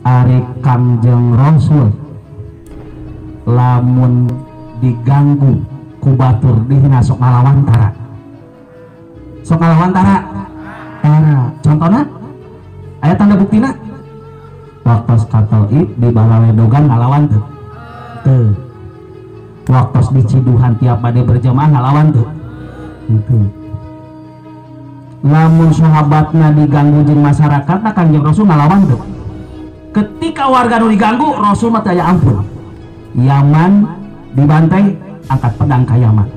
Ari Kangjeng Rasul lamun diganggu ku batur dihina sok ngalawan tara, sok ngalawan tara. Contohnya aya tanda buktina waktu katoib di Balawedogan ngalawan tuh waktu di Ciduhan tiap bade berjamaah ngalawan tuh itu. Lamun sahabatna diganggu jeung masyarakat Kanjeng Rasul ngalawan tuh. Ketika warga nu diganggu Rasul mah daya ampun. Yaman dibantai angkat pedang ka Yaman.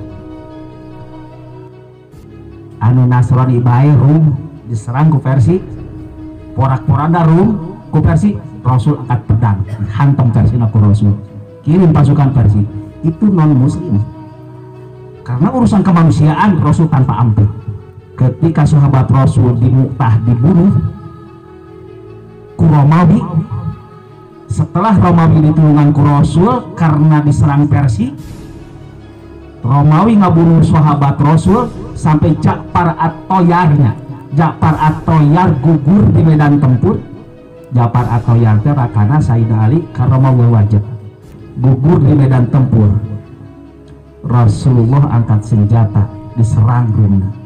Anu Nasrani bae Rum diserang ku Persia. Porak-poranda Rum ku Persia, Rasul angkat pedang hantam Persia ku Rasul. Kirim pasukan Persia. Itu non muslim. Karena urusan kemanusiaan Rasul tanpa ampun. Ketika sahabat Rasul di Mu'tah dibunuh ku Romawi, setelah Romawi ditulungan ku Rasul karena diserang Persia, Romawi ngabunuh sahabat Rasul sampai Ja'far at-Toyarnya. Ja'far at-Toyar gugur di medan tempur. Ja'far at-Toyar teh rakana Sayyidina Ali karramallahu wajah gugur di medan tempur. Rasulullah angkat senjata diserang Rumna.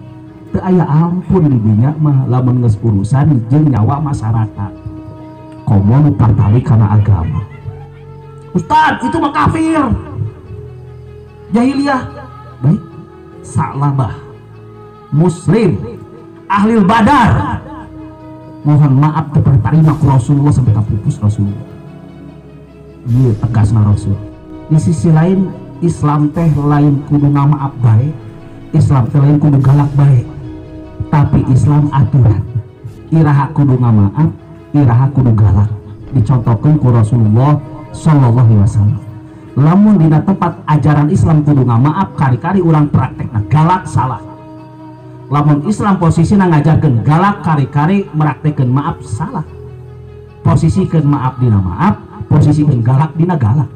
Teu aya ampun di dinya mah lamun geus urusan jeung nyawa masyarakat. Komo nu pantali kana agama. Ustaz, itu mah kafir. Jahiliyah. Baik. Salabah. Muslim. Ahli Badar. Mohon maaf terima ku Rasulullah sampai kapupus Rasulullah. Ieu tegasna Rasul. Di sisi lain Islam teh lain kudu ngamaaf bae. Islam teh lain kudu galak bae. Tapi Islam aturan. Iraha kudu ngamaaf, iraha kudu galak. Dicontohkeun ku Rasulullah sallallahu alaihi wasallam. Lamun dina tempat ajaran Islam kudu ngamaaf, kari-kari urang praktekna galak salah. Lamun Islam posisina ngajarkeun galak, kari-kari meraktekeun maaf salah. Posisikeun maaf dina maaf, posisikeun galak dina galak.